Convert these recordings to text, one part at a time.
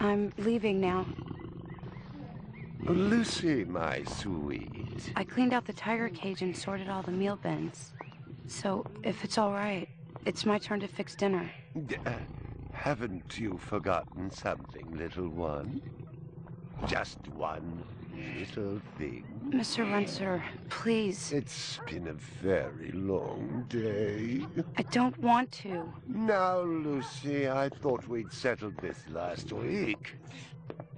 I'm leaving now. Lucy, my sweet. I cleaned out the tiger cage and sorted all the meal bins. So, if it's all right, it's my turn to fix dinner. Haven't you forgotten something, little one? Just one little thing. Mr. Runciter, please. It's been a very long day. I don't want to. Now, Lucy, I thought we'd settled this last week.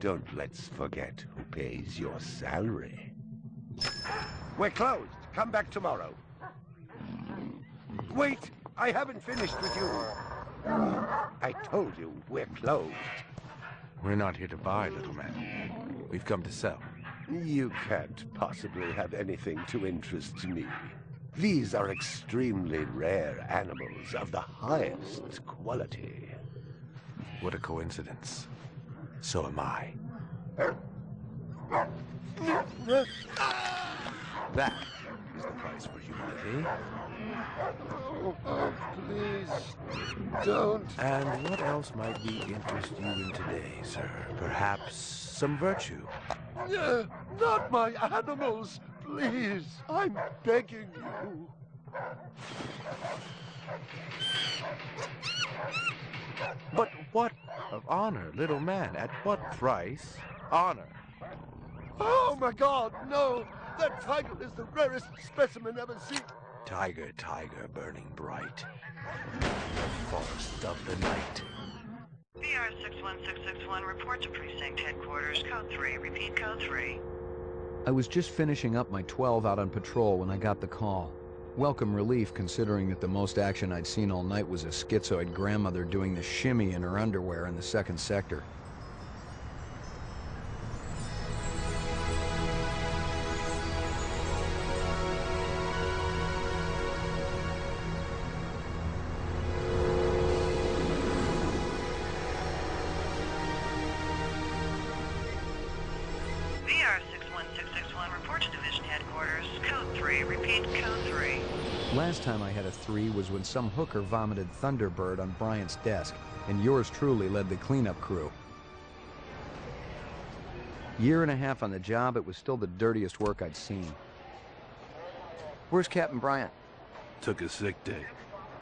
Don't let's forget who pays your salary. We're closed. Come back tomorrow. Wait! I haven't finished with you. I told you we're closed. We're not here to buy, little man. We've come to sell. You can't possibly have anything to interest me. These are extremely rare animals of the highest quality. What a coincidence. So am I. That is the price for humanity. Oh, please, don't. And what else might we interest you in today, sir? Perhaps some virtue? Not my animals, please. I'm begging you. But what of honor, little man? At what price? Honor. Oh, my God, no. That tiger is the rarest specimen ever seen. Tiger, tiger, burning bright. The forest of the night. VR 61661, report to precinct headquarters, code 3. Repeat, code 3. I was just finishing up my 12 out on patrol when I got the call. Welcome relief, considering that the most action I'd seen all night was a schizoid grandmother doing the shimmy in her underwear in the 2nd sector. VR 61661, report to division headquarters, code 3. Repeat, code 3. Last time I had a 3 was when some hooker vomited Thunderbird on Bryant's desk, and yours truly led the cleanup crew. Year and a half on the job, it was still the dirtiest work I'd seen. Where's Captain Bryant? Took a sick day.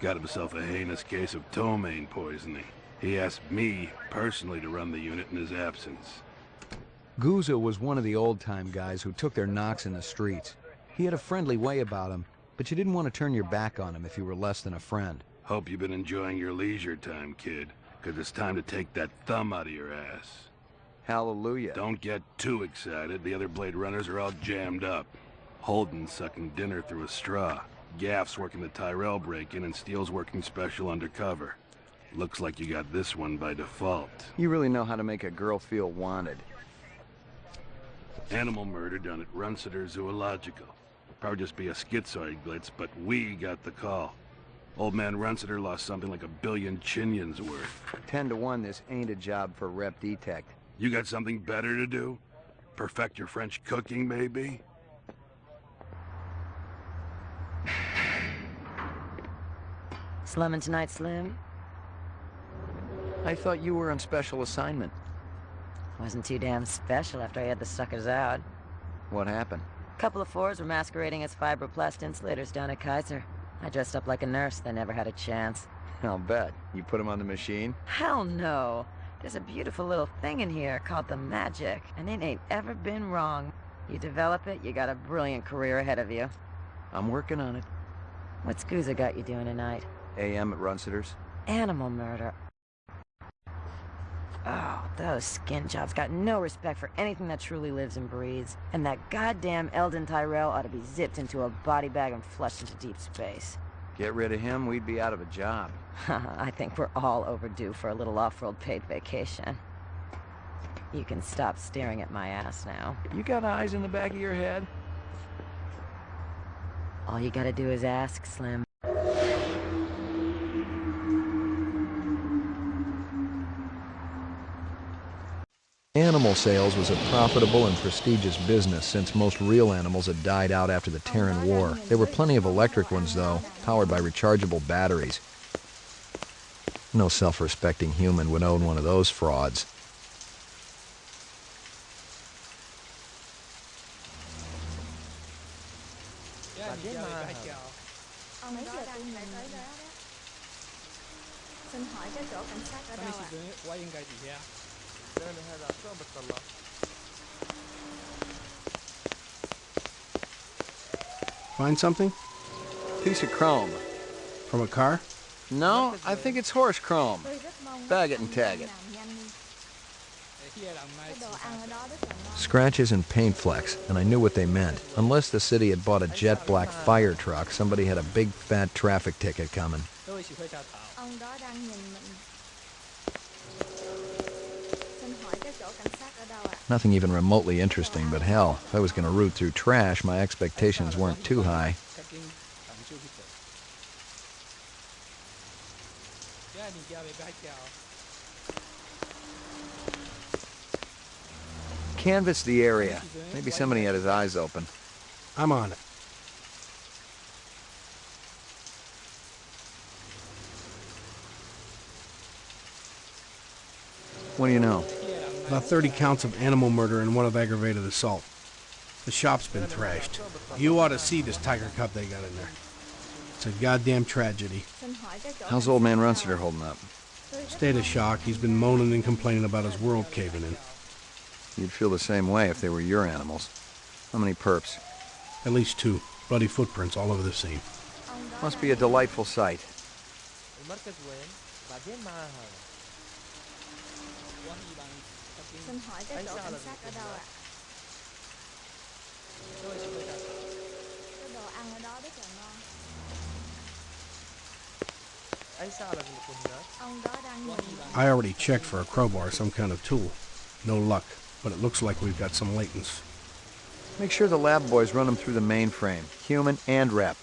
Got himself a heinous case of ptomaine poisoning. He asked me personally to run the unit in his absence. Gouza was one of the old-time guys who took their knocks in the streets. He had a friendly way about him, but you didn't want to turn your back on him if you were less than a friend. Hope you've been enjoying your leisure time, kid, because it's time to take that thumb out of your ass. Hallelujah. Don't get too excited. The other Blade Runners are all jammed up. Holden's sucking dinner through a straw. Gaff's working the Tyrell break-in, and Steele's working special undercover. Looks like you got this one by default. You really know how to make a girl feel wanted. Animal murder done at Runciter Zoological. Probably just be a schizoid glitz, but we got the call. Old man Runciter lost something like 1 billion chinions worth. 10 to 1, this ain't a job for Rep Detect. You got something better to do? Perfect your French cooking, maybe? Slumming tonight, Slim? I thought you were on special assignment. Wasn't too damn special after I had the suckers out. What happened? Couple of fours were masquerading as fibroplast insulators down at Kaiser. I dressed up like a nurse, they never had a chance. I'll bet. You put them on the machine? Hell no. There's a beautiful little thing in here called the Magic, and it ain't ever been wrong. You develop it, you got a brilliant career ahead of you. I'm working on it. What's Gouza got you doing tonight? AM at Runciter's. Animal murder. Oh, those skin jobs got no respect for anything that truly lives and breathes. And that goddamn Eldon Tyrell ought to be zipped into a body bag and flushed into deep space. Get rid of him, we'd be out of a job. I think we're all overdue for a little off-world paid vacation. You can stop staring at my ass now. You got eyes in the back of your head? All you gotta do is ask, Slim. Animal sales was a profitable and prestigious business since most real animals had died out after the Terran War. There were plenty of electric ones, though, powered by rechargeable batteries. No self-respecting human would own one of those frauds. Xin hỏi cái chỗ cảnh sát ở đâu ạ? Find something? Piece of chrome. From a car? No, I think it's horse chrome. Tôi rất mong Bag it and tag it. làm nhanh đi. Cái đồ ăn ở đó rất là ngon. Scratches and paint flecks, and I knew what they meant. Unless the city had bought a jet black fire truck, somebody had a big fat traffic ticket coming. Ông đó đang nhìn mình. Xin hỏi cái chỗ cảnh sát ở đâu ạ? Nothing even remotely interesting, but hell, if I was going to root through trash, my expectations weren't too high. Canvass the area. Maybe somebody had his eyes open. I'm on it. What do you know? About 30 counts of animal murder and one of aggravated assault. The shop's been thrashed. You ought to see this tiger cub they got in there. It's a goddamn tragedy. Xin hỏi cái chỗ How's cảnh old sát man ở Runciter đâu ạ? holding up? Tôi rất State of mong- shock. He's been moaning and complaining about his world caving in. You'd feel the same way if they were your animals. How many perps? At least 2. Bloody footprints all over the scene. Ông đó Must đang be a delightful sight. Xin hỏi cái chỗ cảnh sát ở đâu ạ? Cái đồ ăn ở đó rất là ngon. Ông đó đang nhìn mình. I already checked for a crowbar, some kind of tool. No luck, but it looks like we've got some latents. Make sure the lab boys run them through the mainframe, human and rep.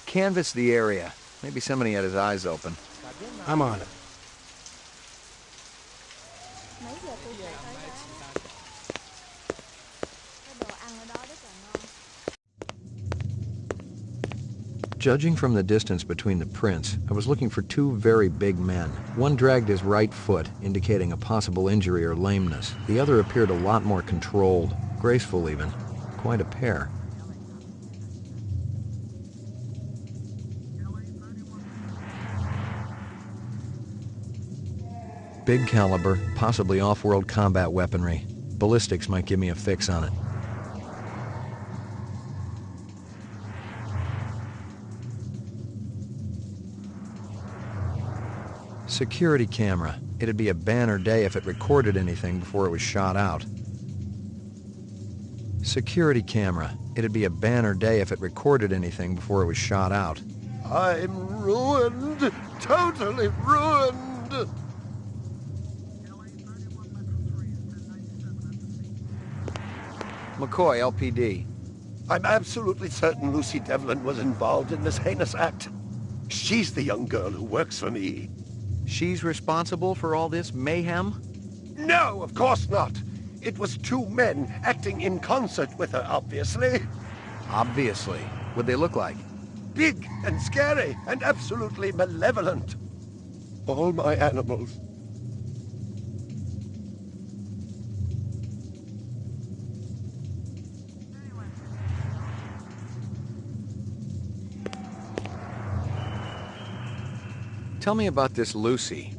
Canvass the area. Maybe somebody had his eyes open. I'm on it. Mấy giờ tôi phải tới đó? Cái đồ ăn ở đó rất là ngon. Judging from the distance between the prints, I was looking for 2 very big men. One dragged his right foot, indicating a possible injury or lameness. The other appeared a lot more controlled, graceful even. Quite a pair. Big caliber, possibly off-world combat weaponry. Ballistics might give me a fix on it. Security camera. It'd be a banner day if it recorded anything before it was shot out. Security camera. It'd be a banner day if it recorded anything before it was shot out. I'm ruined. Totally ruined. McCoy, LPD. I'm absolutely certain Lucy Devlin was involved in this heinous act. She's the young girl who works for me. She's responsible for all this mayhem? No, of course not. It was 2 men acting in concert with her, obviously. Obviously. What'd they look like? Big and scary and absolutely malevolent. All my animals. Tell me about this Lucy.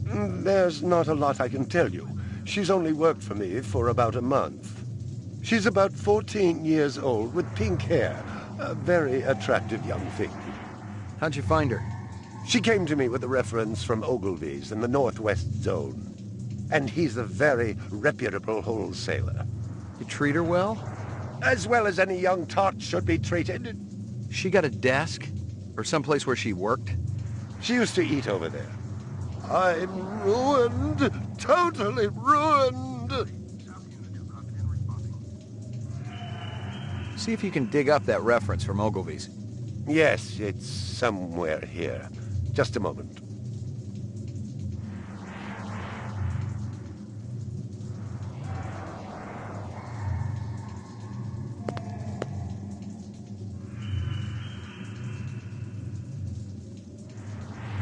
There's not a lot I can tell you. She's only worked for me for about a month. She's about 14 years old with pink hair. A very attractive young thing. How'd you find her? She came to me with a reference from Ogilvy's in the Northwest Zone. And he's a very reputable wholesaler. You treat her well? As well as any young tot should be treated. She got a desk? Or someplace where she worked? She used to eat over there. I'm ruined. Totally ruined. See if you can dig up that reference from Ogilvy's. Yes, it's somewhere here. Just a moment.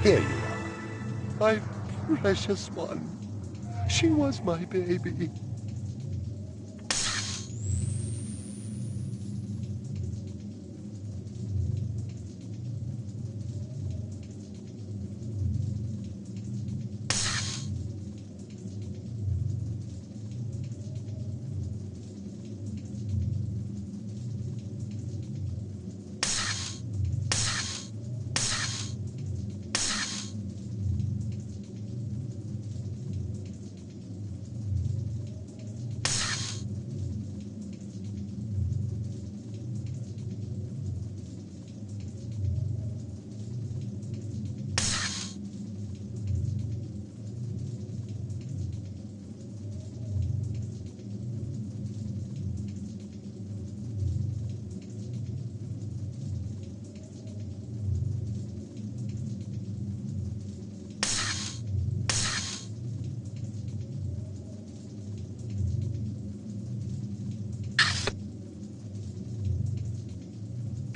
Here you are. My precious one. She was my baby.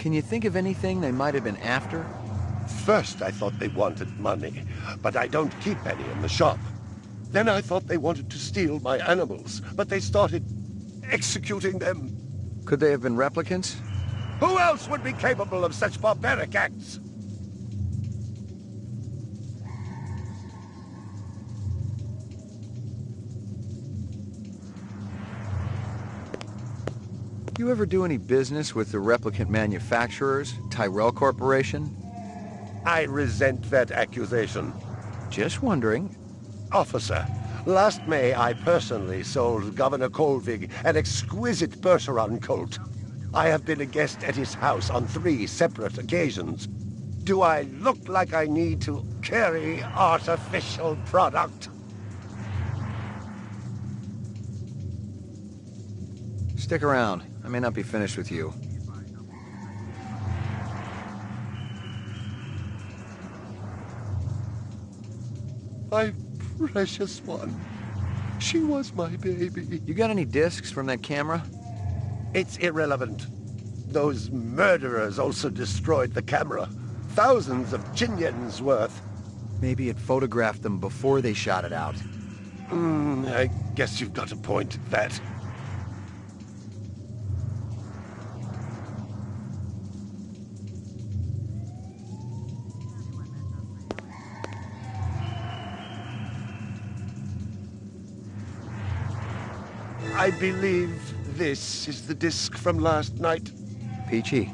Can you think of anything they might have been after? First, I thought they wanted money, but I don't keep any in the shop. Then I thought they wanted to steal my animals, but they started executing them. Could they have been replicants? Who else would be capable of such barbaric acts? You ever do any business with the replicant manufacturers, Tyrell Corporation? I resent that accusation. Just wondering. Officer, last May I personally sold Governor Colvig an exquisite Bergeron colt. I have been a guest at his house on 3 separate occasions. Do I look like I need to carry artificial product? Stick around. I may not be finished with you. My precious one. She was my baby. You got any discs from that camera? It's irrelevant. Those murderers also destroyed the camera. Thousands of Jinyens worth. Maybe it photographed them before they shot it out. I guess you've got a point at that. I believe this is the disc from last night. Peachy.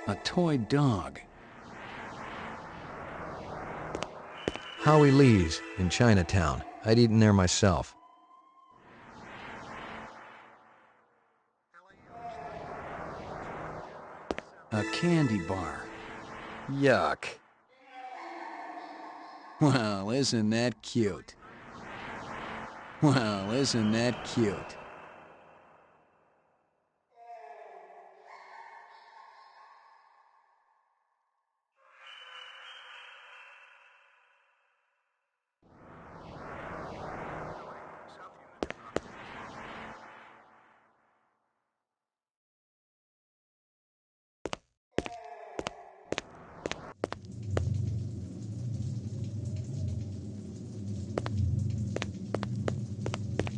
A toy dog. Howie Lee's in Chinatown. I'd eaten there myself. A candy bar. Yuck. Well, isn't that cute? Well, isn't that cute?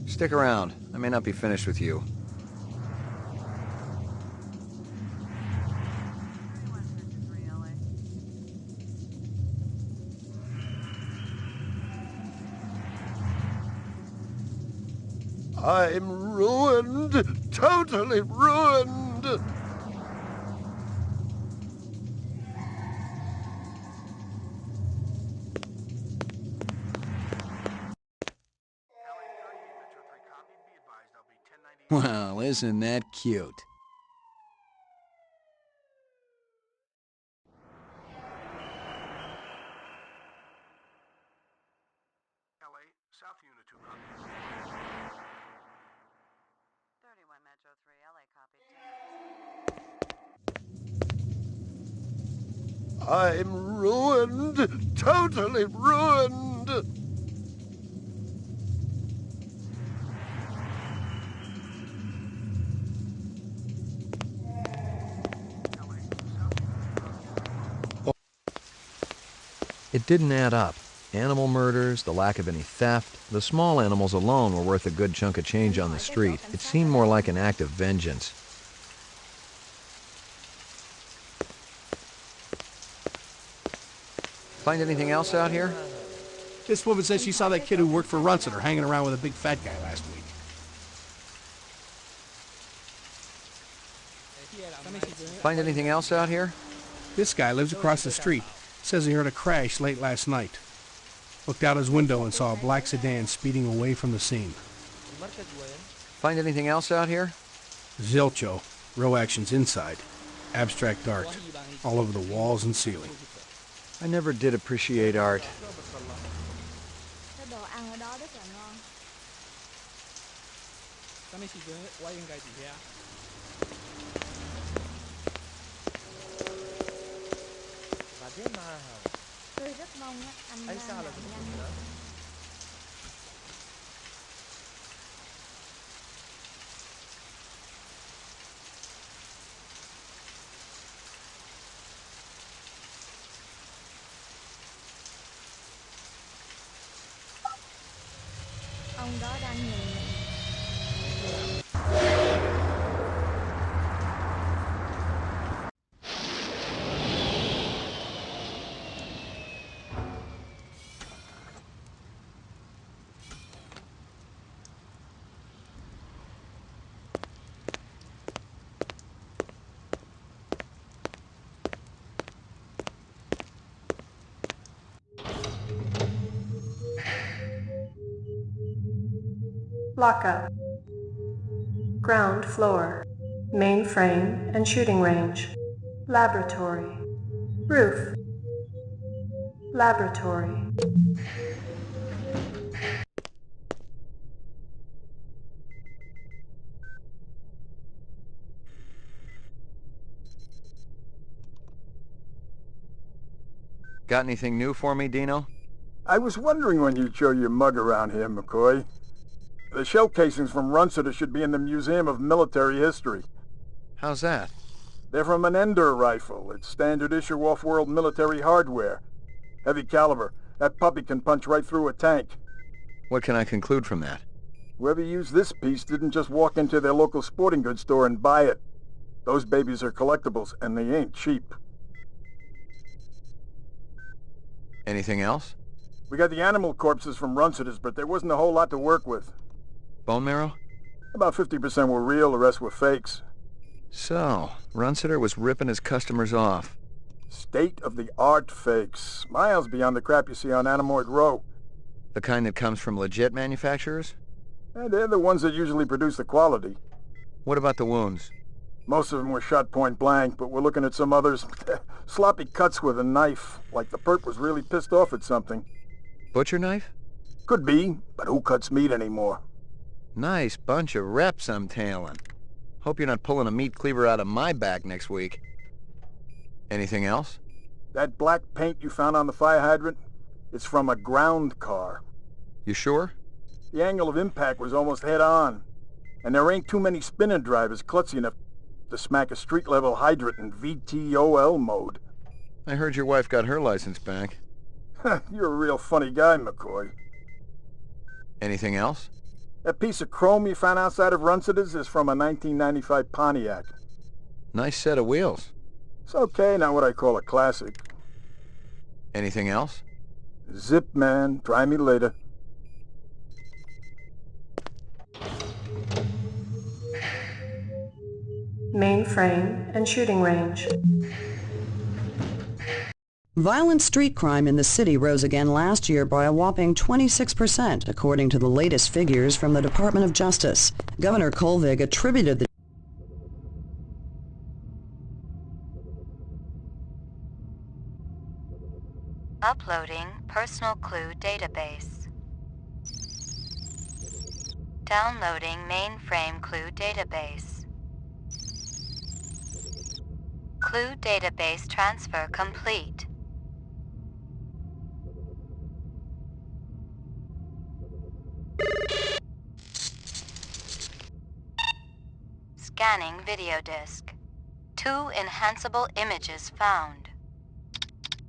Stick around. I may not be finished with you. I'm ruined. Totally ruined. Well, isn't that cute? LA, South Unit 2 copy. 31 Metro 3, LA copy. I'm ruined. Totally ruined. It didn't add up. Animal murders, the lack of any theft, the small animals alone were worth a good chunk of change on the street. It seemed more like an act of vengeance. Find anything else out here? This woman says she saw that kid who worked for Runciter hanging around with a big fat guy last week. Find anything else out here? This guy lives across the street. Says he heard a crash late last night. Looked out his window and saw a black sedan speeding away from the scene. Find anything else out here? Zilcho. Row actions inside. Abstract art. All over the walls and ceiling. I never did appreciate art. đồ ăn ở đó rất là ngon. 咁你試咗威應計時啊？Tôi rất mong anh làm nhanh. Ông đó đang nhìn mình. Lockup. Ground floor. Mainframe and shooting range. Laboratory. Roof. Laboratory. Got anything new for me, Dino? I was wondering when you'd show your mug around here, McCoy. The shell casings from Runciter should be in the Museum of Military History. How's that? They're from an Ender rifle. It's standard issue off-world military hardware. Heavy caliber. That puppy can punch right through a tank. What can I conclude from that? Whoever used this piece didn't just walk into their local sporting goods store and buy it. Those babies are collectibles, and they ain't cheap. Anything else? We got the animal corpses from Runciter's, but there wasn't a whole lot to work with. Bone marrow? About 50% were real, the rest were fakes. So, Runciter was ripping his customers off. State-of-the-art fakes. Miles beyond the crap you see on Anamoid Row. The kind that comes from legit manufacturers? And they're the ones that usually produce the quality. What about the wounds? Most of them were shot point blank, but we're looking at some others. Sloppy cuts with a knife, like the perp was really pissed off at something. Butcher knife? Could be, but who cuts meat anymore? Nice bunch of reps I'm tailing. Hope you're not pulling a meat cleaver out of my back next week. Anything else? That black paint you found on the fire hydrant? It's from a ground car. You sure? The angle of impact was almost head-on. And there ain't too many spinner drivers klutzy enough to smack a street-level hydrant in VTOL mode. I heard your wife got her license back. You're a real funny guy, McCoy. Anything else? That piece of chrome you found outside of Runciter's is from a 1995 Pontiac. Nice set of wheels. It's okay, not what I call a classic. Anything else? Zip, man. Try me later. Mainframe and shooting range. Violent street crime in the city rose again last year by a whopping 26%, according to the latest figures from the Department of Justice. Governor Kolvig attributed the Uploading personal clue database. Downloading mainframe clue database. Clue database transfer complete. Scanning video disk. 2 enhanceable images found.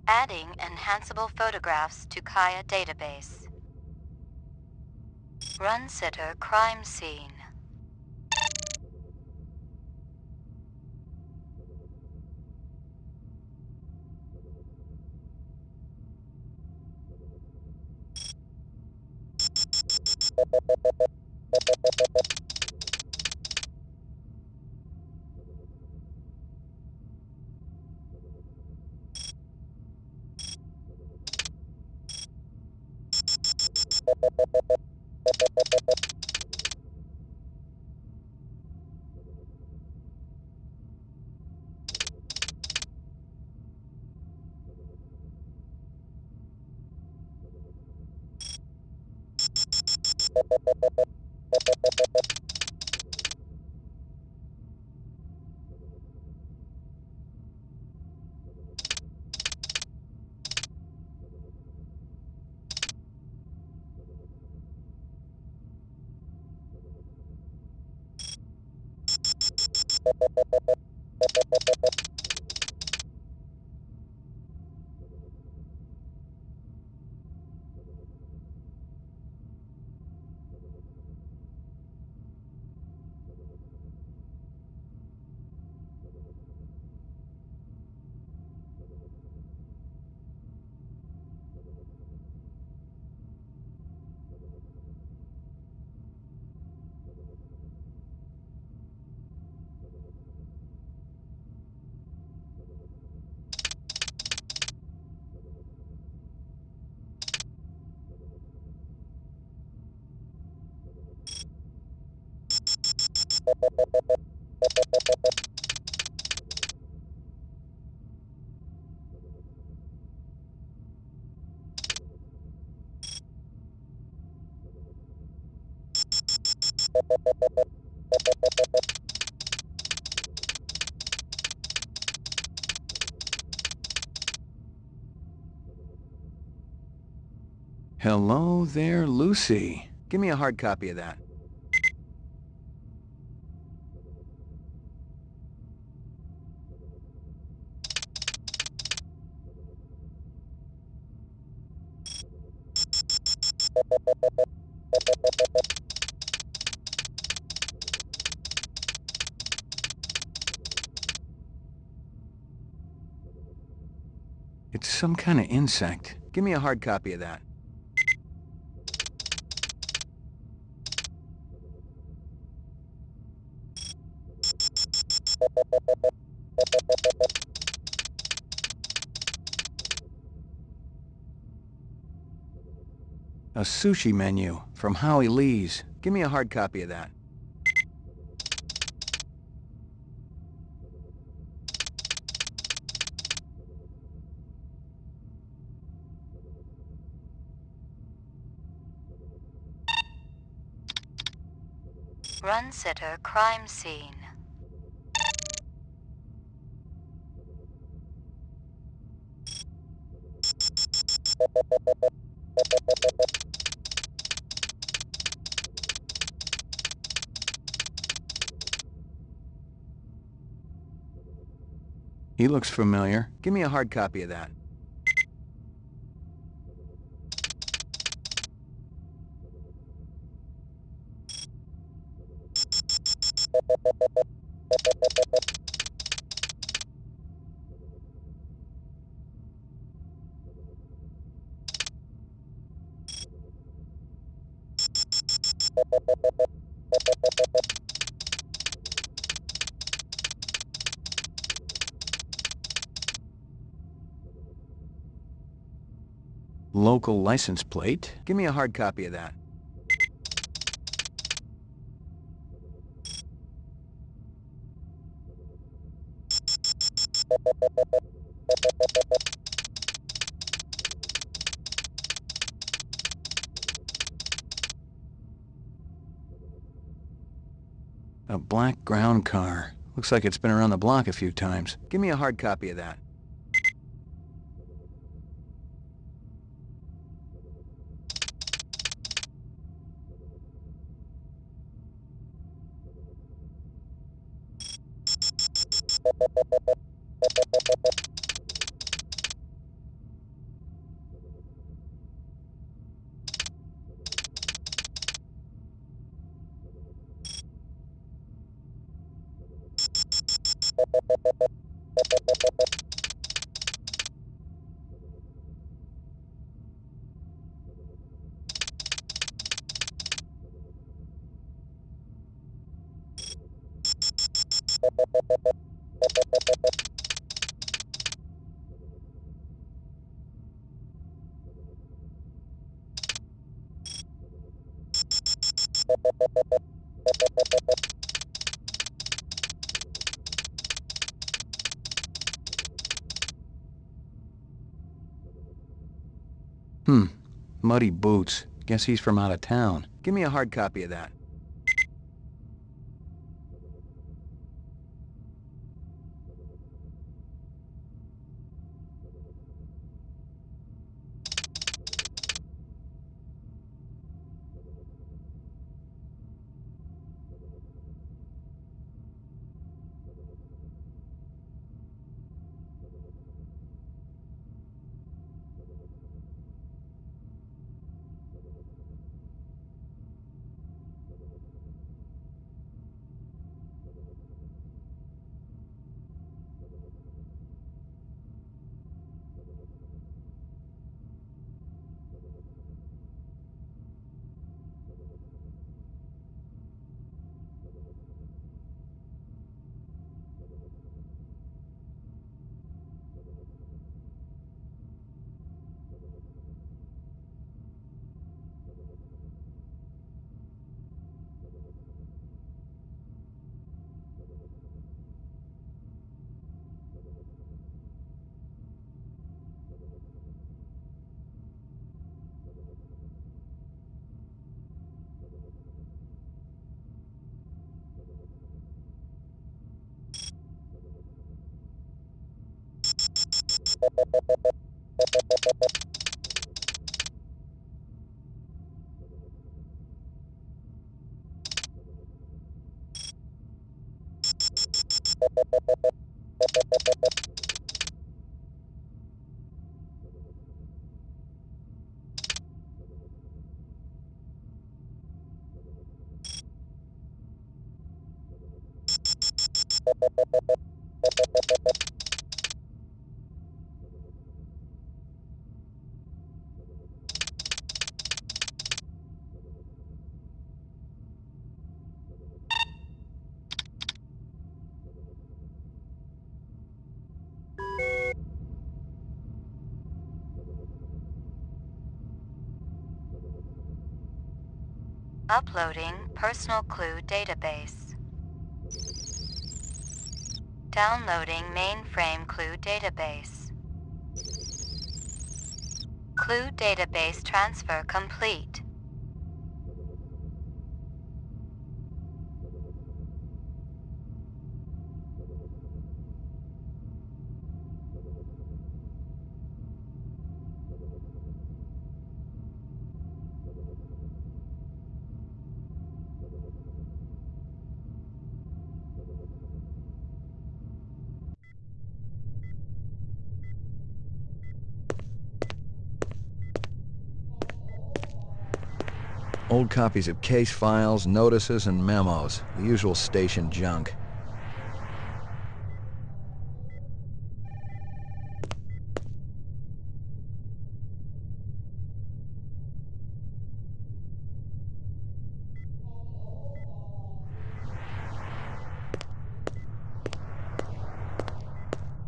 Adding enhanceable photographs to Kaya database. Runciter crime scene. Hello there, Lucy. Give me a hard copy of that. It's some kind of insect. Give me a hard copy of that. A sushi menu from Howie Lee's. Give me a hard copy of that. Run sitter crime scene. He looks familiar. Give me a hard copy of that. Local license plate. Give me a hard copy of that. A black ground car. Looks like it's been around the block a few times. Give me a hard copy of that. Muddy boots. Guess he's from out of town. Give me a hard copy of that. Uploading personal clue database. Downloading mainframe clue database. Clue database transfer complete. Old copies of case files, notices, and memos. The usual station junk.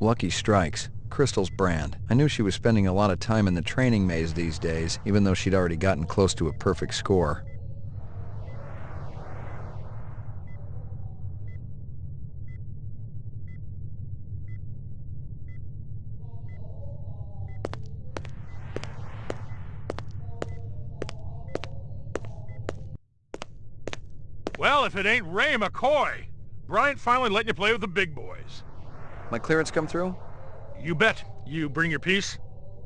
Lucky Strikes. Crystal's brand. I knew she was spending a lot of time in the training maze these days, even though she'd already gotten close to a perfect score. Well, if it ain't Ray McCoy! Bryant finally letting you play with the big boys. My clearance come through? You bet. You bring your piece?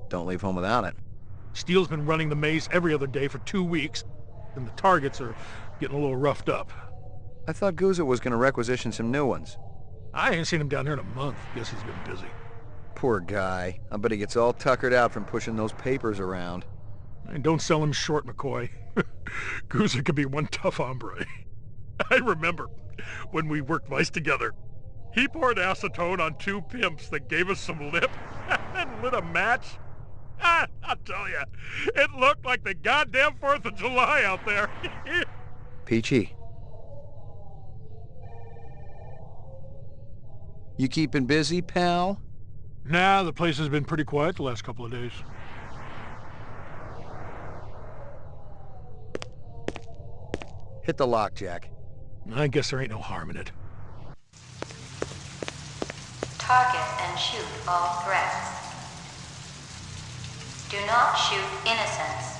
Don't leave home without it. Steele's been running the maze every other day for 2 weeks, and the targets are getting a little roughed up. I thought Gouza was going to requisition some new ones. I ain't seen him down here in a month. Guess he's been busy. Poor guy. I bet he gets all tuckered out from pushing those papers around. And don't sell him short, McCoy. Gouza could be one tough hombre. I remember when we worked Vice together. He poured acetone on 2 pimps that gave us some lip and lit a match. I'll tell you, it looked like the goddamn 4th of July out there. Peachy. You keeping busy, pal? Nah, the place has been pretty quiet the last couple of days. Hit the lock, Jack. I guess there ain't no harm in it. Target and shoot all threats. Do not shoot innocents.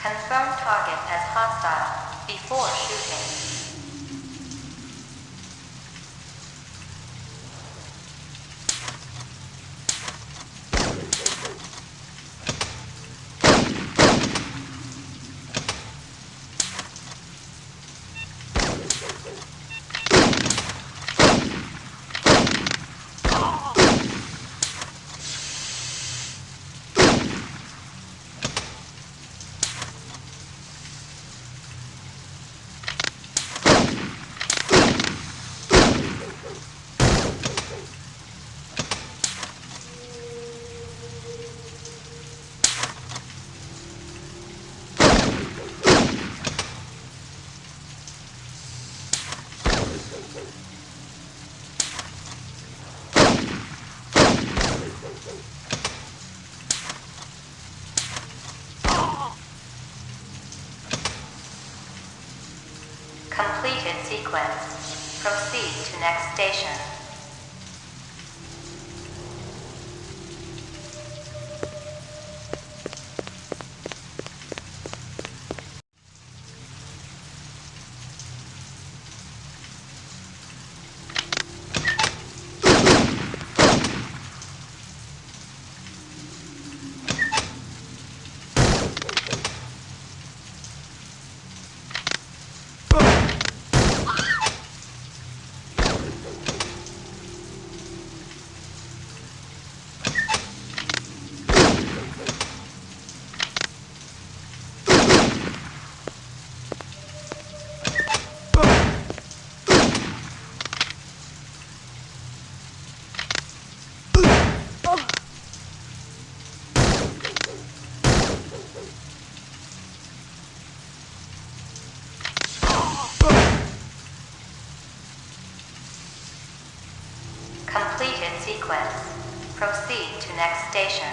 Confirm target as hostile before shooting. Completed sequence. Proceed to next station. Completed sequence. Proceed to next station.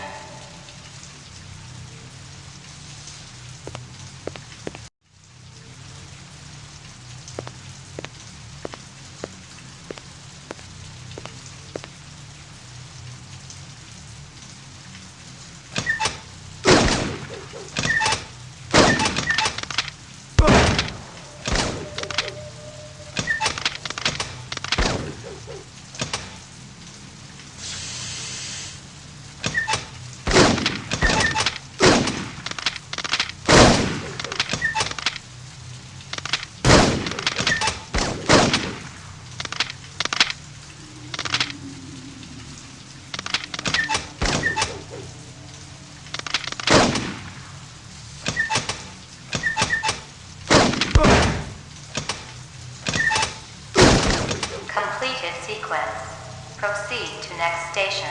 Completed sequence. Proceed to next station.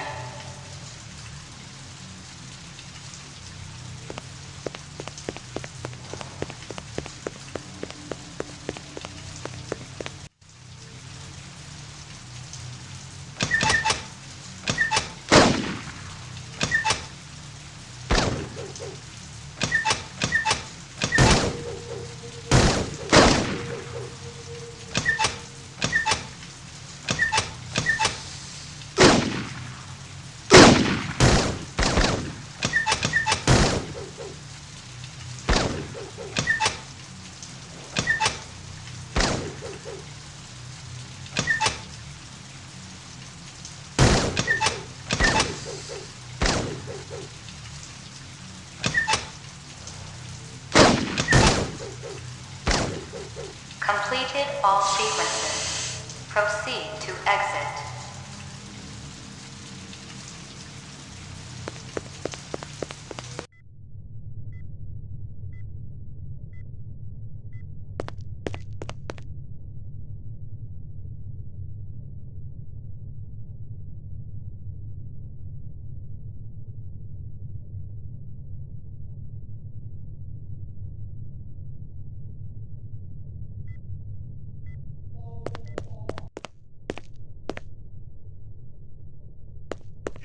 Completed all sequences. Proceed to exit.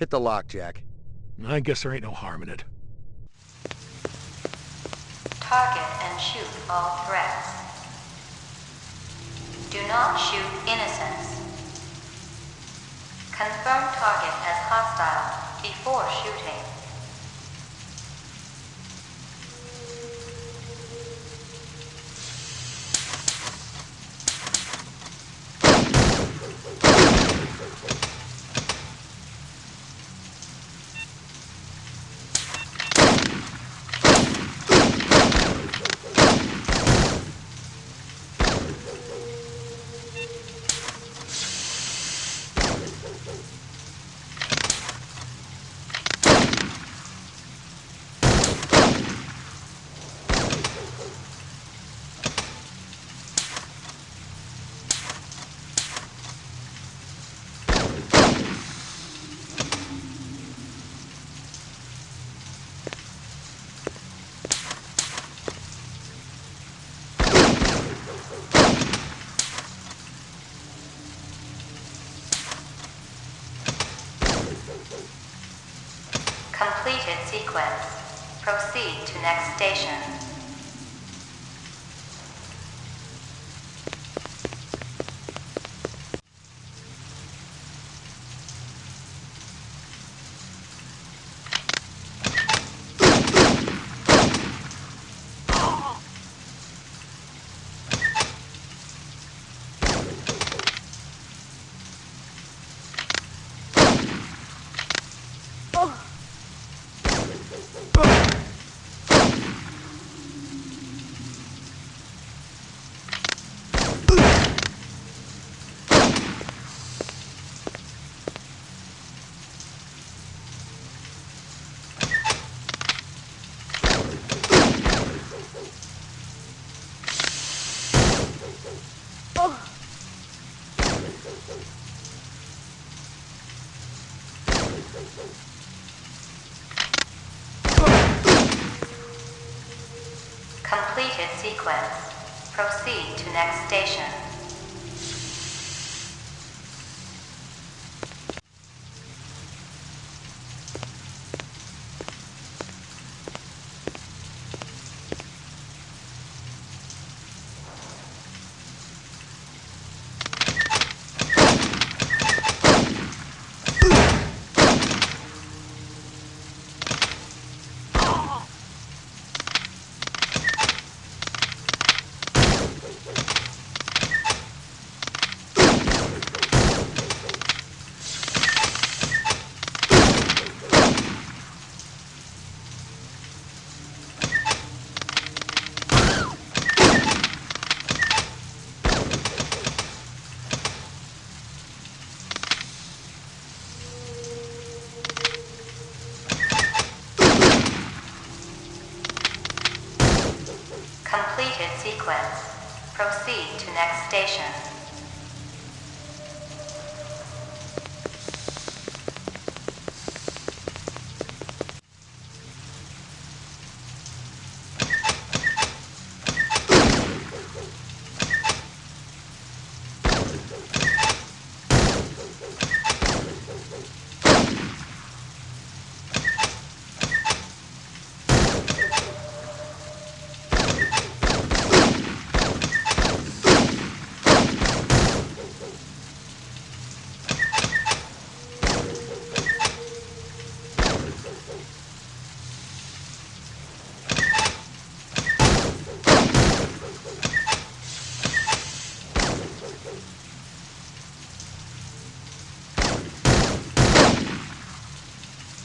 Hit the lock, Jack. I guess there ain't no harm in it. Target and shoot all threats. Do not shoot innocents. Confirm target as hostile before shooting. sequence. Proceed to next station. Completed sequence. Proceed to next station. Completed sequence. Proceed to next station.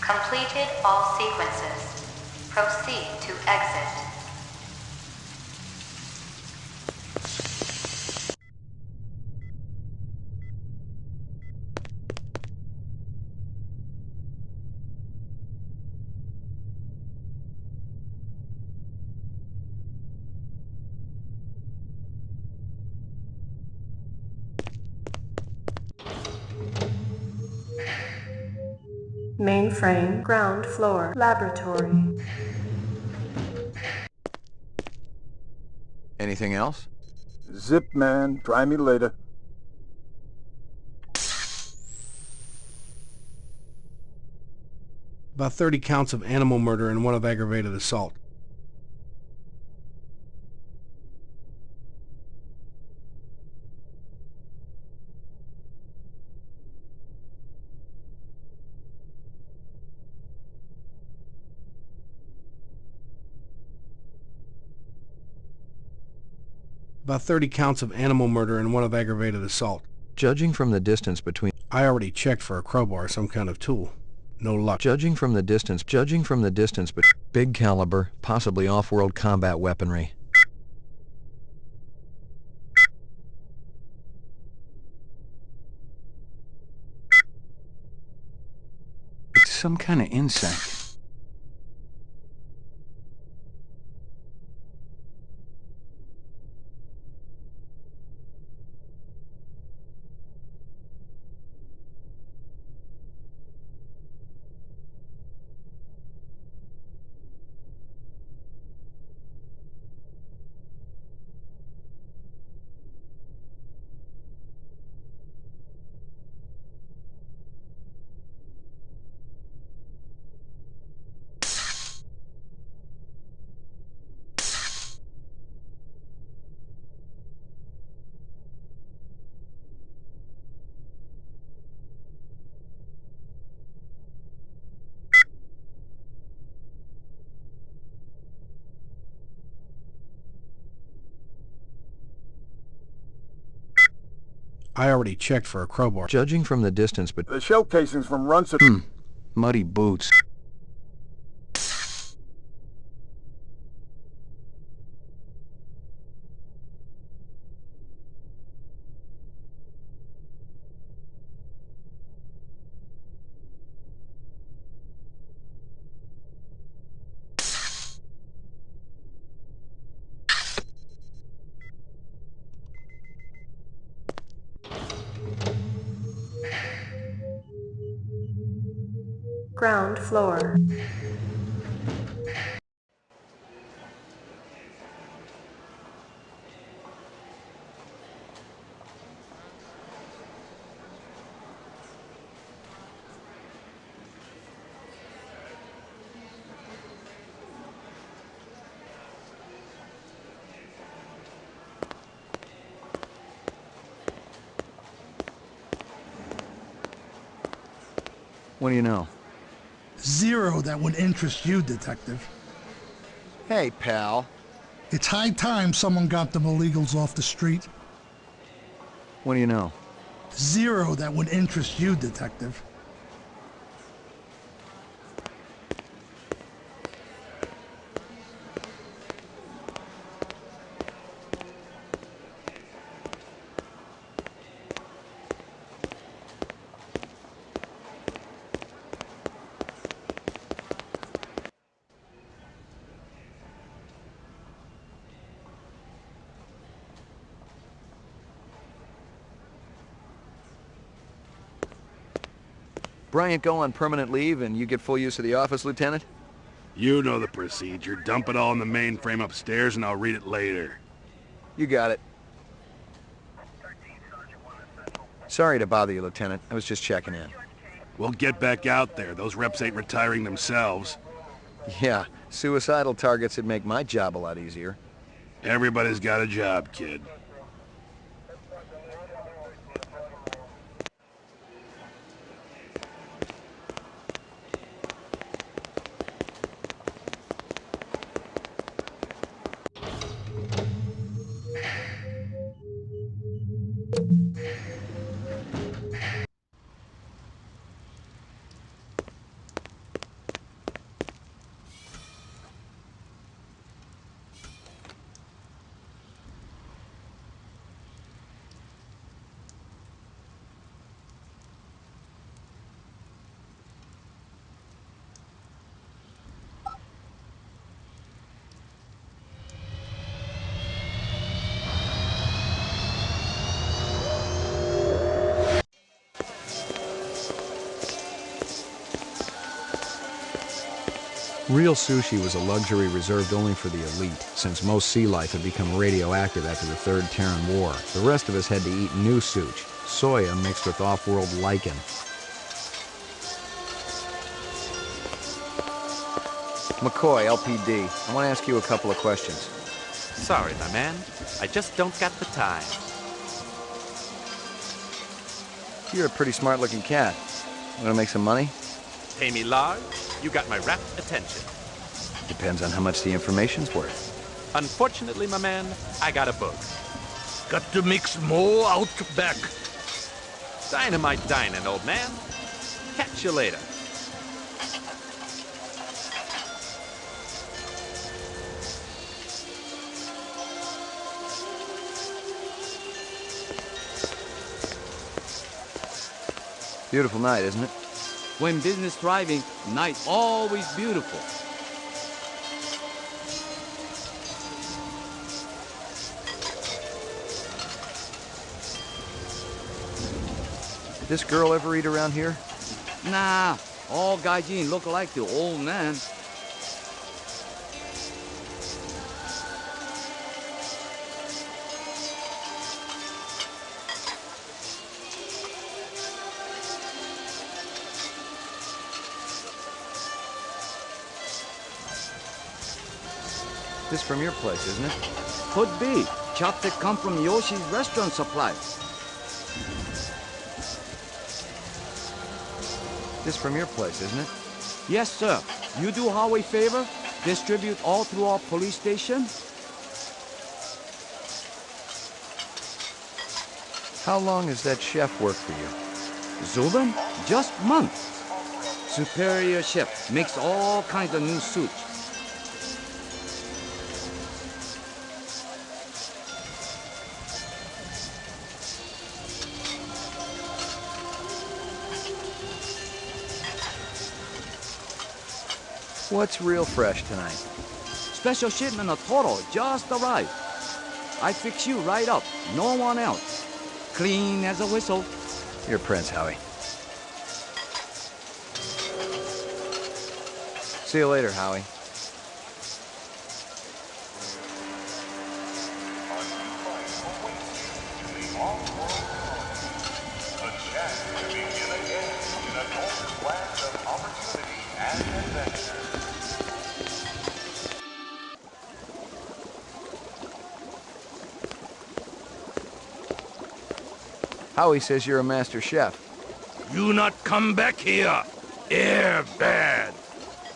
Completed all sequences. Proceed to exit. Mainframe, ground floor, laboratory. Anything else? Zip, man. Try me later. About 30 counts of animal murder and one of aggravated assault. About 30 counts of animal murder and one of aggravated assault. Judging from the distance between... I already checked for a crowbar, some kind of tool. No luck. Judging from the distance between... Big caliber, possibly off-world combat weaponry. It's some kind of insect. I already checked for a crowbar. Judging from the distance, but The shell casings from Runset... muddy boots. Ground floor. What do you know? Zero that would interest you, Detective. Hey, pal. It's high time someone got them illegals off the street. What do you know? Zero that would interest you, Detective. Bryant go on permanent leave and you get full use of the office, Lieutenant? You know the procedure. Dump it all in the mainframe upstairs and I'll read it later. You got it. Sorry to bother you, Lieutenant. I was just checking in. We'll get back out there. Those reps ain't retiring themselves. Yeah, suicidal targets would make my job a lot easier. Everybody's got a job, kid. Real sushi was a luxury reserved only for the elite, since most sea life had become radioactive after the Third Terran War. The rest of us had to eat new sushi, soya mixed with off-world lichen. McCoy, LPD. I want to ask you a couple of questions. Sorry, my man. I just don't got the time. You're a pretty smart-looking cat. Want to make some money? Pay me large, you got my rapt attention. Depends on how much the information's worth. Unfortunately, my man, I got a bug. Got to mix more out back. Dynamite dining, old man. Catch you later. Beautiful night, isn't it? When business thriving, night always beautiful. Did this girl ever eat around here? Nah, all gaijin look like the old man. This from your place, isn't it? Could be. Chopstick come from Yoshi's restaurant supply. This from your place, isn't it? Yes, sir. You do Huawei favor? Distribute all through our police station? How long has that chef worked for you? Zubin? Just months. Superior chef. Makes all kinds of new soups. What's real fresh tonight? Special shipment of Toro just arrived. I fix you right up. No one else. Clean as a whistle. Your Prince, Howie. See you later, Howie. Howie says you're a master chef. You not come back here. Air bad.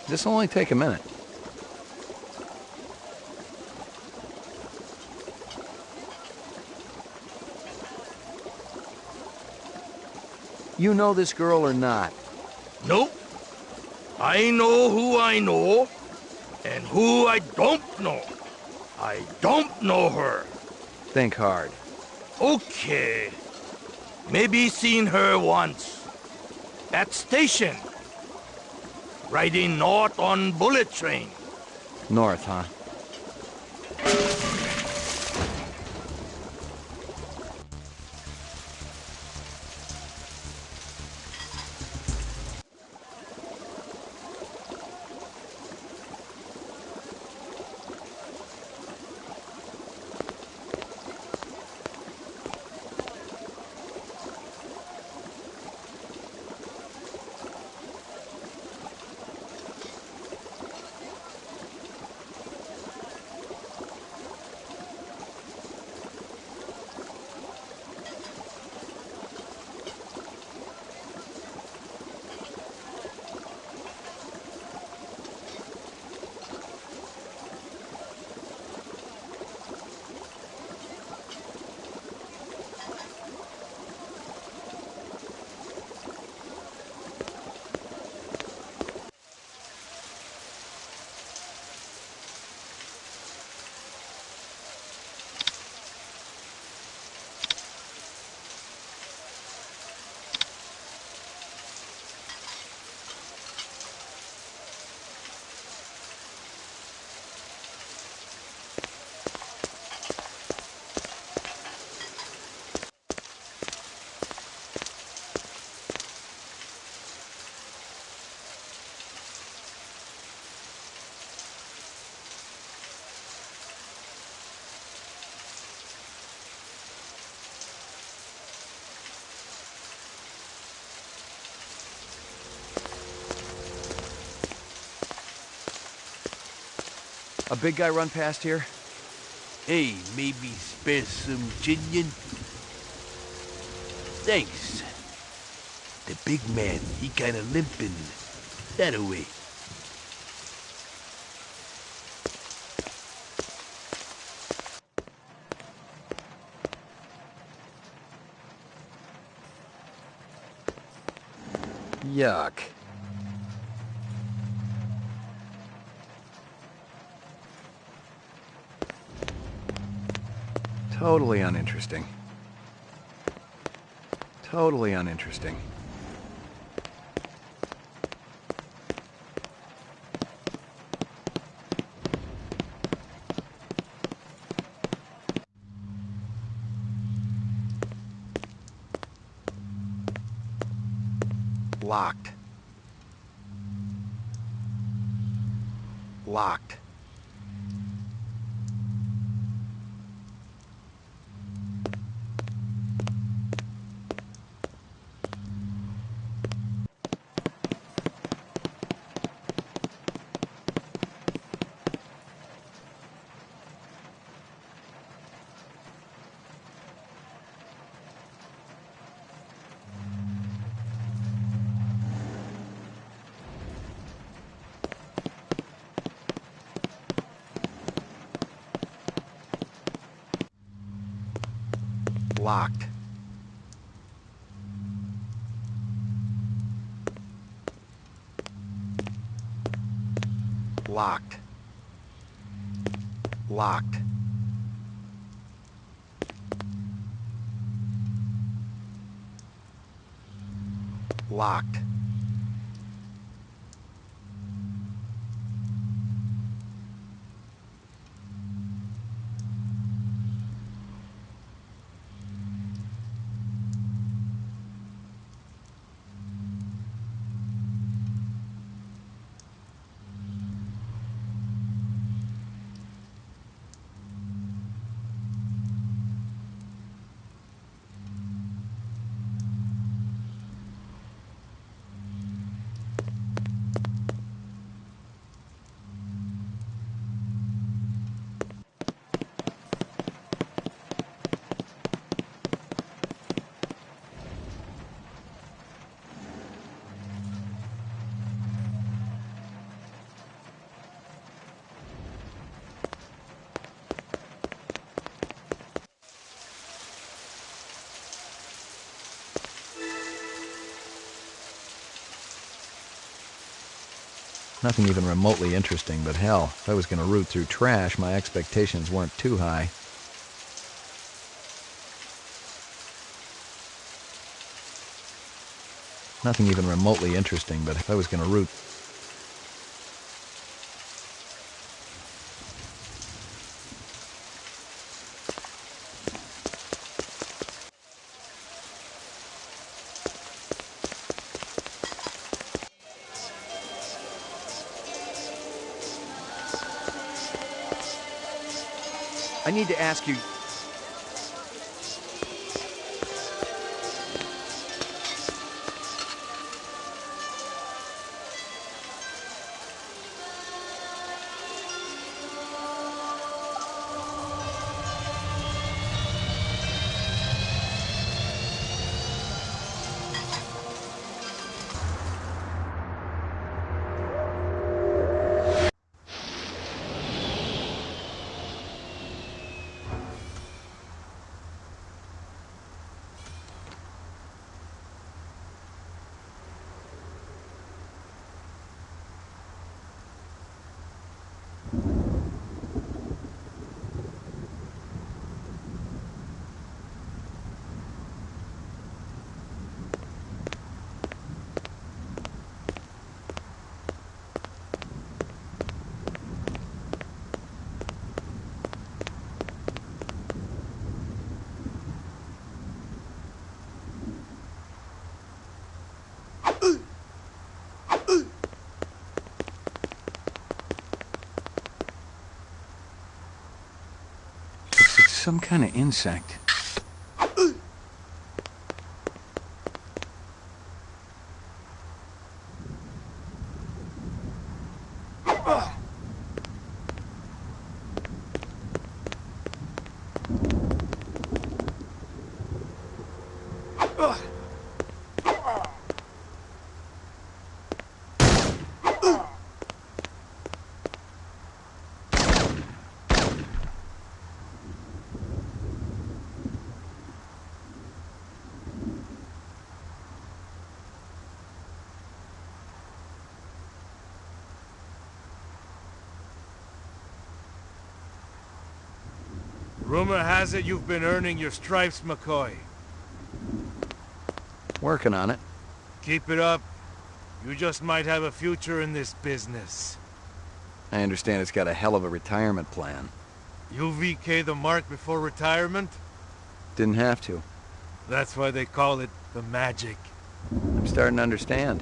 This'll only take a minute. You know this girl or not? Nope. I know who I know, and who I don't know. I don't know her. Think hard. Okay. Maybe seen her once. At station. Riding north on bullet train. North, huh? A big guy run past here? Hey, maybe spare some chinion? Thanks. The big man, he kinda limping. That away. Yuck. Totally uninteresting. Totally uninteresting. Locked. Locked. Locked. Locked. Locked. Locked. Nothing even remotely interesting, but hell, if I was going to root through trash, my expectations weren't too high. Nothing even remotely interesting, but if I was going to root... I need to ask you... Some kind of insect. Rumor has it you've been earning your stripes, McCoy. Working on it. Keep it up. You just might have a future in this business. I understand it's got a hell of a retirement plan. You VK the mark before retirement? Didn't have to. That's why they call it the magic. I'm starting to understand.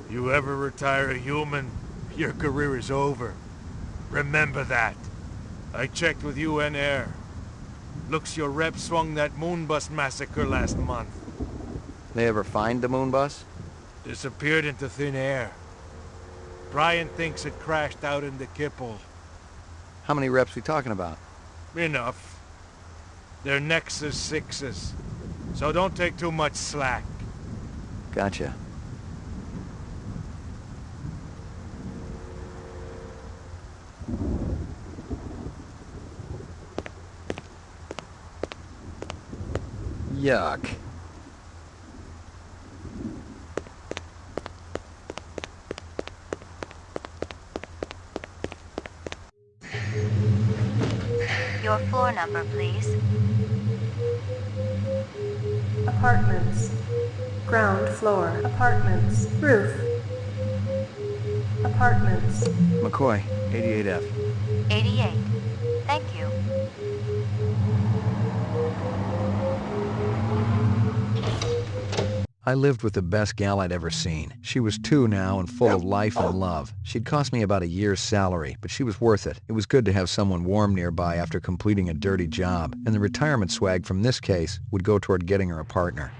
You ever retire a human, your career is over. Remember that. I checked with UN Air. Looks your rep swung that Moonbus massacre last month. They ever find the Moonbus? Disappeared into thin air. Brian thinks it crashed out in the Kipple. How many reps we talking about? Enough. They're Nexus 6s, so don't take too much slack. Gotcha. Yuck. Your floor number, please. Apartments. Ground floor. Apartments. Roof. Apartments. McCoy, 88F. 88. Thank you. I lived with the best gal I'd ever seen. She was 2 now and full of life and love. She'd cost me about a year's salary, but she was worth it. It was good to have someone warm nearby after completing a dirty job, and the retirement swag from this case would go toward getting her a partner.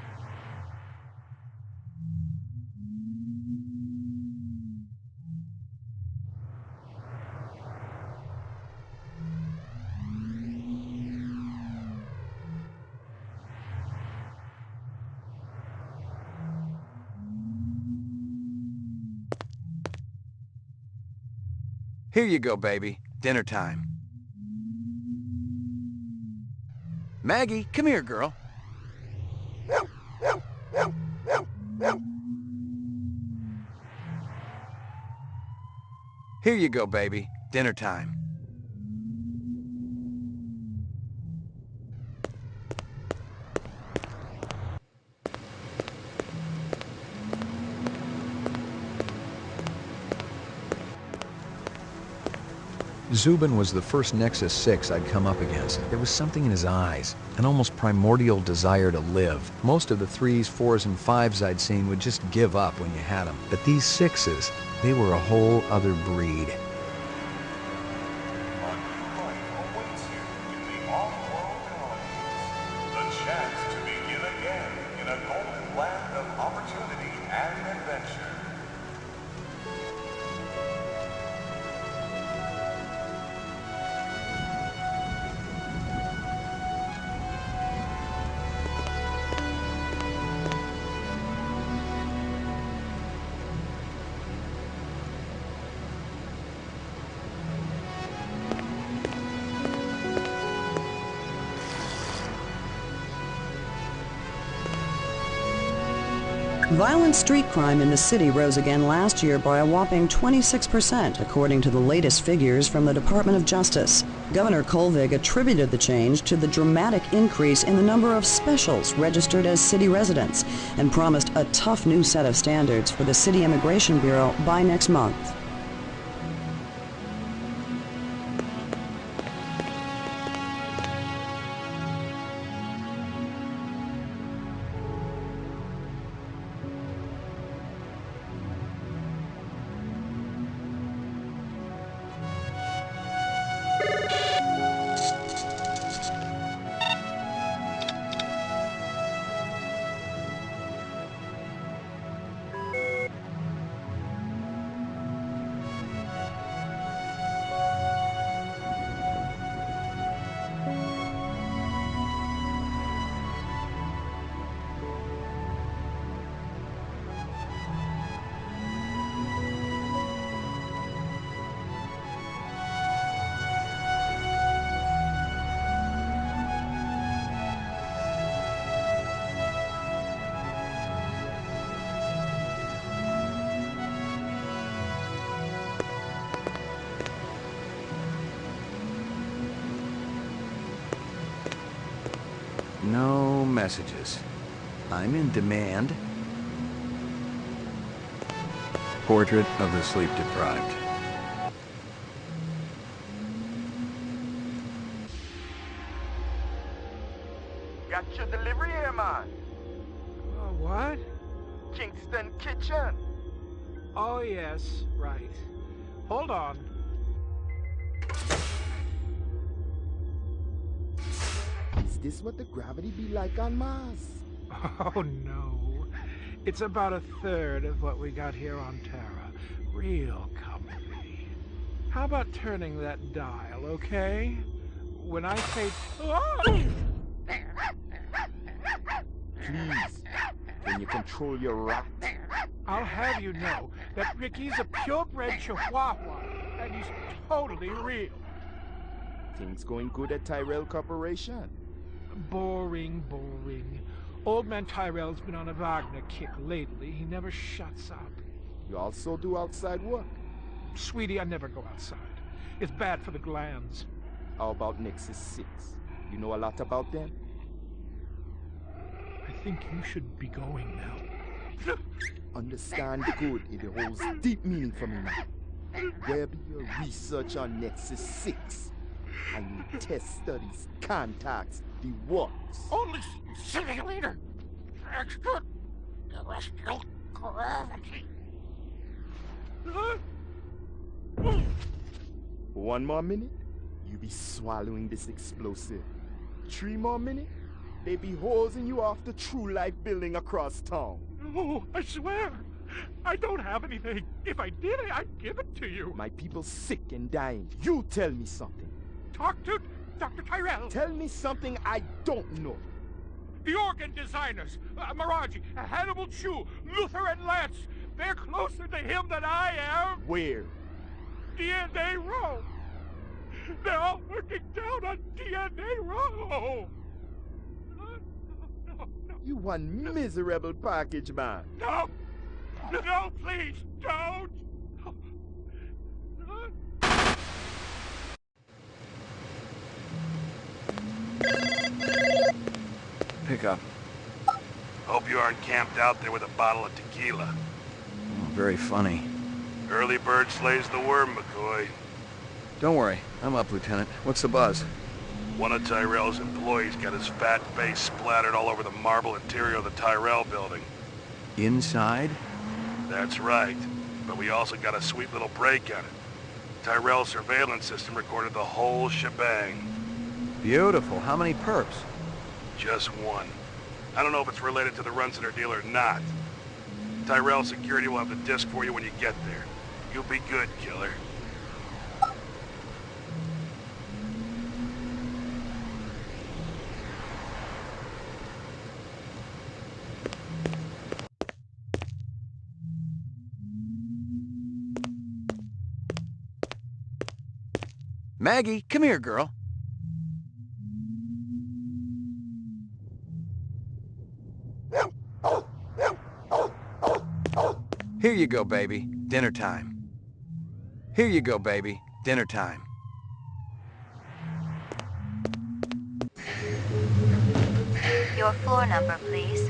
Here you go, baby. Dinner time. Maggie, come here, girl. Here you go, baby. Dinner time. Zubin was the first Nexus 6 I'd come up against. There was something in his eyes, an almost primordial desire to live. Most of the 3s, 4s, and 5s I'd seen would just give up when you had them. But these 6s, they were a whole other breed. Violent street crime in the city rose again last year by a whopping 26%, according to the latest figures from the Department of Justice. Governor Kolvig attributed the change to the dramatic increase in the number of specials registered as city residents and promised a tough new set of standards for the City Immigration Bureau by next month. No messages. I'm in demand. Portrait of the sleep-deprived. Got your delivery here, man. What? Kingston Kitchen. Oh, yes, right. Hold on. Is this what the gravity be like on Mars? Oh, no. It's about a third of what we got here on Terra. Real comfy. How about turning that dial, okay? When I say... Oh! Please, can you control your rat? I'll have you know that Ricky's a purebred Chihuahua, and he's totally real. Things going good at Tyrell Corporation? Boring, boring. Old man Tyrell's been on a Wagner kick lately. He never shuts up. You also do outside work? Sweetie, I never go outside. It's bad for the glands. How about Nexus 6? You know a lot about them? I think you should be going now. Understand good, it holds deep meaning for me now. Where be your research on Nexus 6? And your test studies, contacts, the works? Only simulator. Extraterrestrial gravity. One more minute, you be swallowing this explosive. 3 more minutes, they be hosing you off the True Life building across town. No, I swear. I don't have anything. If I did, I'd give it to you. My people sick and dying. You tell me something. Talk to Dr. Tyrell. Tell me something I don't know. The organ designers, Miraji, Hannibal Chu, Luther and Lance. They're closer to him than I am. Where? DNA Row. They're all working down on DNA Row. You one miserable package man. No! No, please, don't! Pick up. Hope you aren't camped out there with a bottle of tequila. Oh, very funny. Early bird slays the worm, McCoy. Don't worry, I'm up, Lieutenant. What's the buzz? One of Tyrell's employees got his fat face splattered all over the marble interior of the Tyrell building. Inside? That's right. But we also got a sweet little break on it. Tyrell's surveillance system recorded the whole shebang. Beautiful. How many perps? Just one. I don't know if it's related to the Runseter deal or not. Tyrell Security will have the disc for you when you get there. You'll be good, killer. Maggie, come here, girl. Here you go, baby. Dinner time. Here you go, baby. Dinner time. Your floor number, please.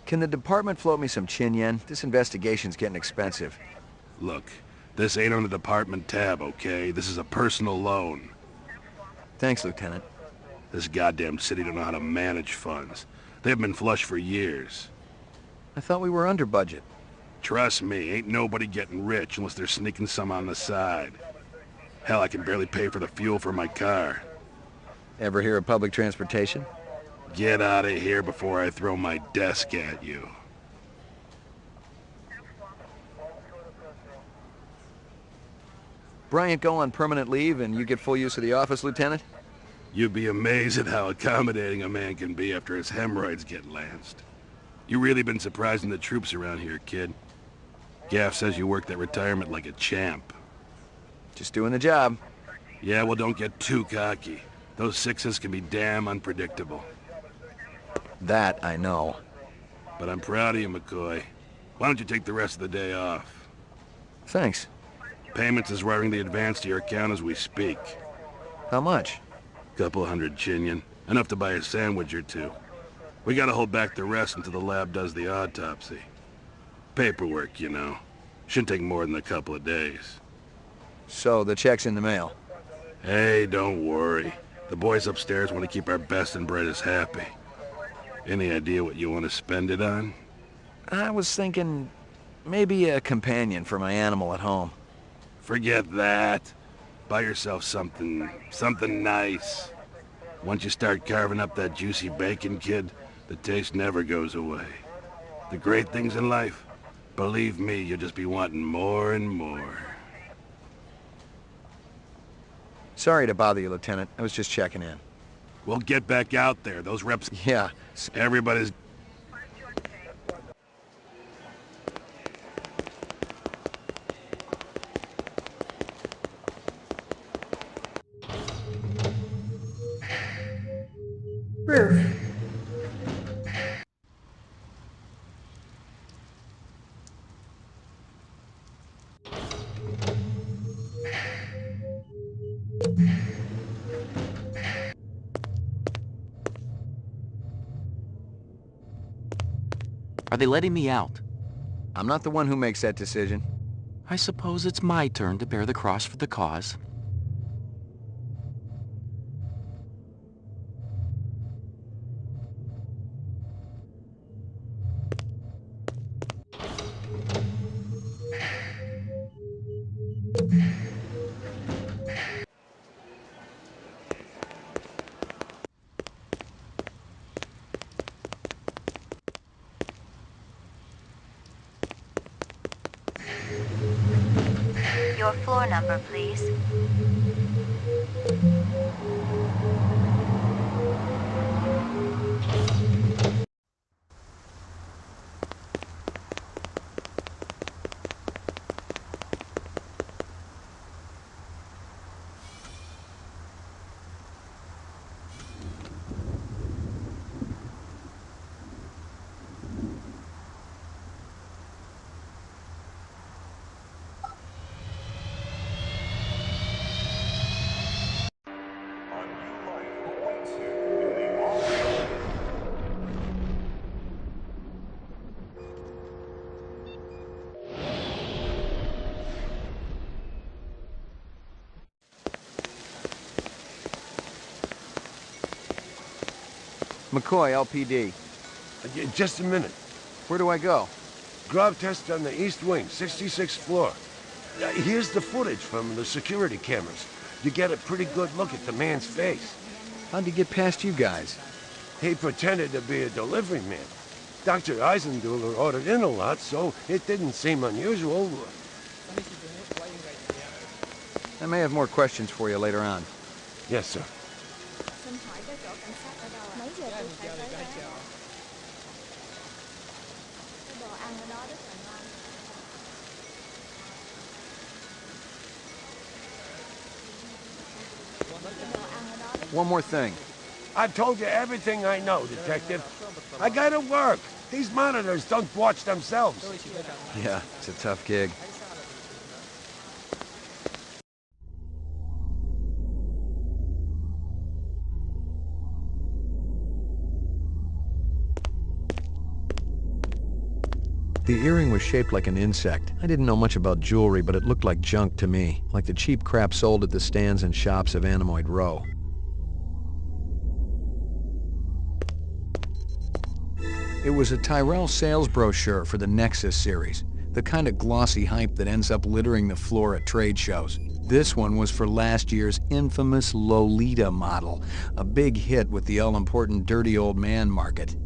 Can the department float me some chin yen? This investigation's getting expensive. Look, this ain't on the department tab, okay? This is a personal loan. Thanks, Lieutenant. This goddamn city don't know how to manage funds. They've been flush for years. I thought we were under budget. Trust me, ain't nobody getting rich unless they're sneaking some on the side. Hell, I can barely pay for the fuel for my car. Ever hear of public transportation? Get out of here before I throw my desk at you. Bryant go on permanent leave and you get full use of the office, Lieutenant? You'd be amazed at how accommodating a man can be after his hemorrhoids get lanced. You really been surprising the troops around here, kid. Gaff says you worked that retirement like a champ. Just doing the job. Yeah, well, don't get too cocky. Those sixes can be damn unpredictable. That I know. But I'm proud of you, McCoy. Why don't you take the rest of the day off? Thanks. Payments is wiring the advance to your account as we speak. How much? Couple hundred chinian. Enough to buy a sandwich or two. We gotta hold back the rest until the lab does the autopsy. Paperwork, you know. Shouldn't take more than a couple of days. So, the check's in the mail. Hey, don't worry. The boys upstairs want to keep our best and brightest happy. Any idea what you want to spend it on? I was thinking maybe a companion for my animal at home. Forget that. Buy yourself something nice. Once you start carving up that juicy bacon, kid, the taste never goes away. The great things in life, believe me, you'll just be wanting more and more. Sorry to bother you, Lieutenant. I was just checking in. We'll get back out there. Those reps... Yeah. Everybody's... Roof. Are they letting me out? I'm not the one who makes that decision. I suppose it's my turn to bear the cross for the cause. Your floor number, please. McCoy, LPD. Just a minute. Where do I go? Grav test on the east wing, 66th floor. Here's the footage from the security cameras. You get a pretty good look at the man's face. How'd he get past you guys? He pretended to be a delivery man. Dr. Eisenduller ordered in a lot, so it didn't seem unusual. I may have more questions for you later on. Yes, sir. Xin hỏi cái chỗ cảnh sát ở đâu ạ? Mấy giờ tôi phải tới đó? Cái đồ ăn ở đó rất là ngon. One more thing. I've told you everything I know, Detective. I gotta work. These monitors don't watch themselves. Yeah, it's a tough gig. The earring was shaped like an insect. I didn't know much about jewelry, but it looked like junk to me, like the cheap crap sold at the stands and shops of Animoid Row. It was a Tyrell sales brochure for the Nexus series, the kind of glossy hype that ends up littering the floor at trade shows. This one was for last year's infamous Lolita model, a big hit with the all-important dirty old man market.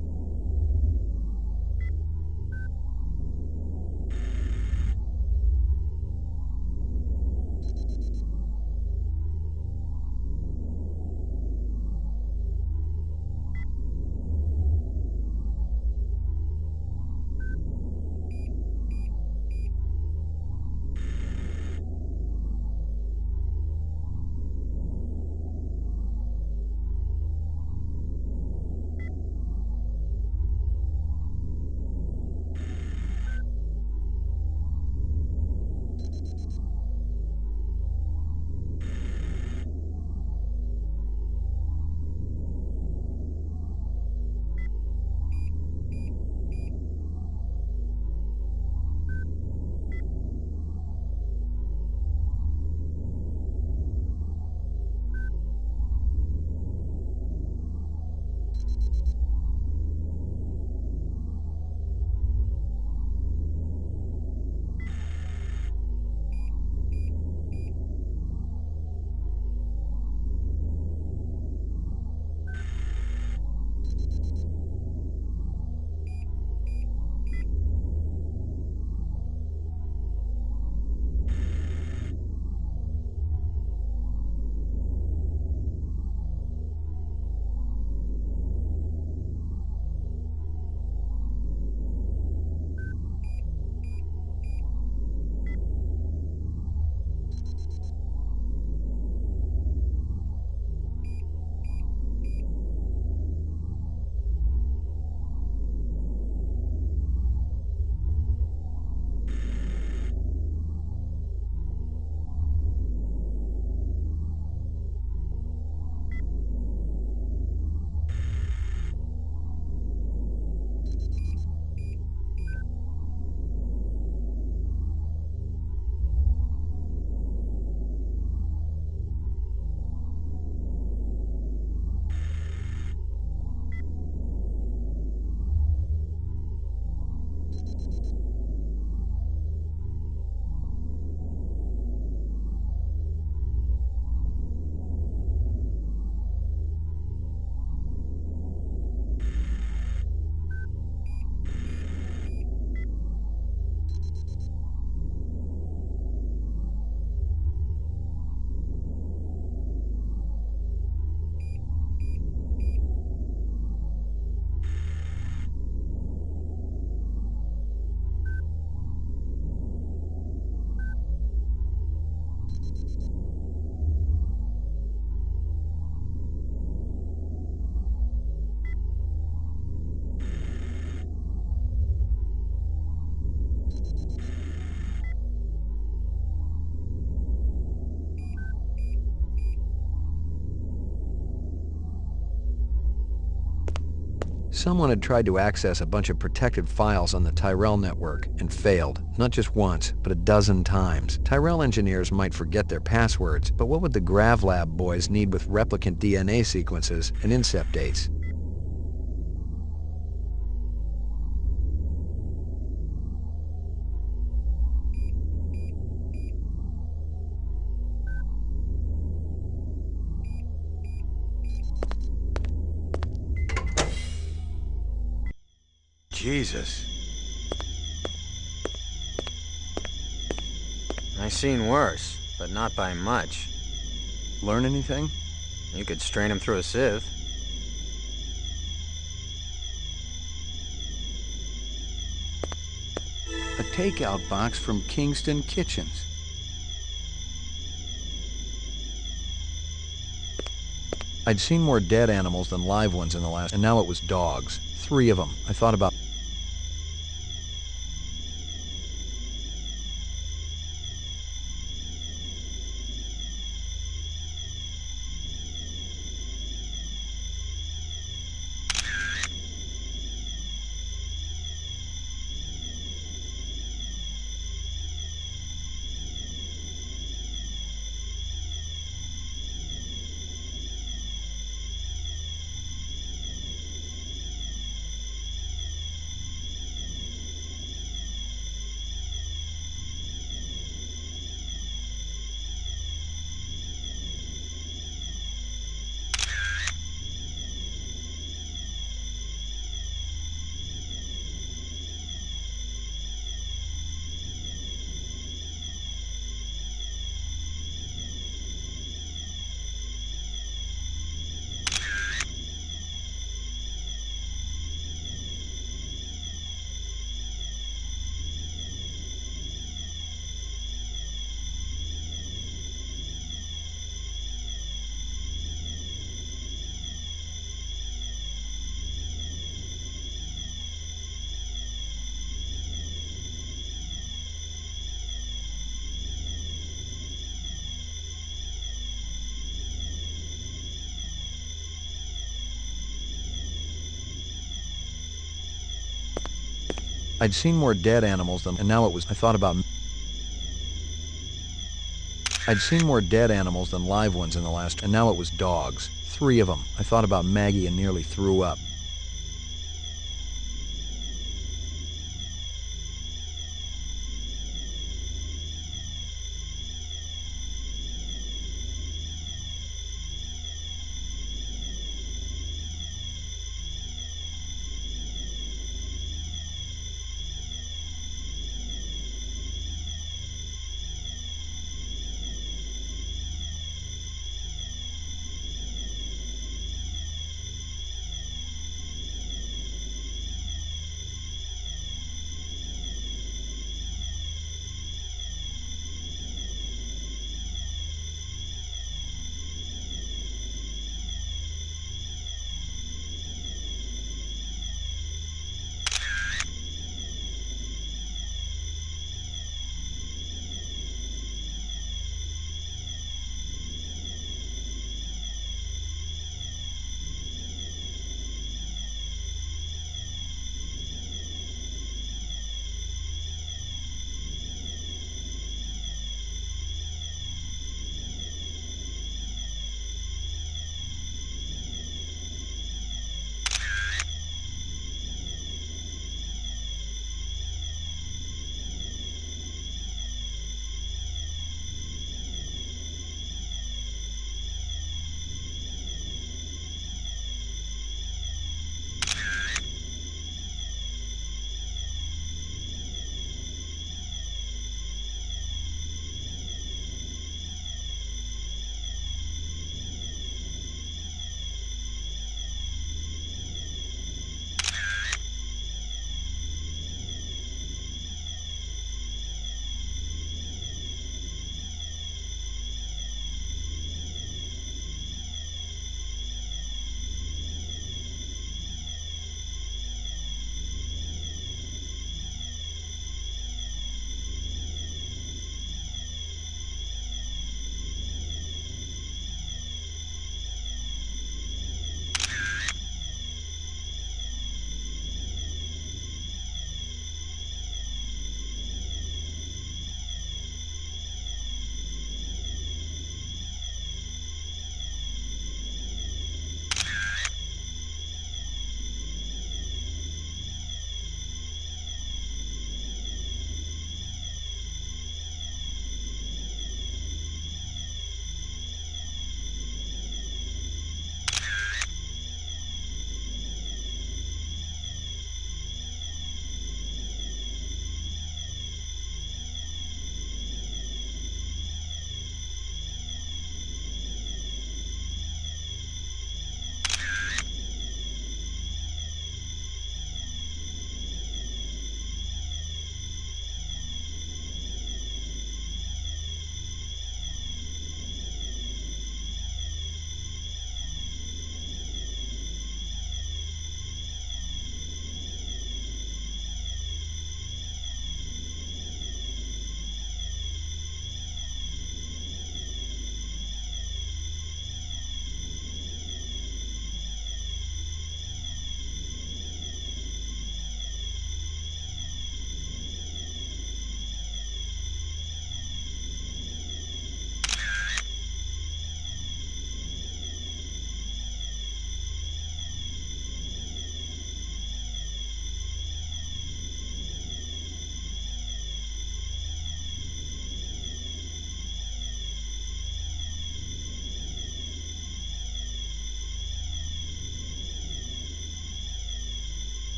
Someone had tried to access a bunch of protected files on the Tyrell network and failed, not just once, but a dozen times. Tyrell engineers might forget their passwords, but what would the GravLab boys need with replicant DNA sequences and incept dates? Jesus. I seen worse, but not by much. Learn anything? You could strain him through a sieve. A takeout box from Kingston Kitchens. I'd seen more dead animals than live ones in the last, and now it was dogs. 3 of them. I thought about... I'd seen more dead animals than, and now it was, I thought about... I'd seen more dead animals than live ones in the last, and now it was dogs. 3 of them. I thought about Maggie and nearly threw up.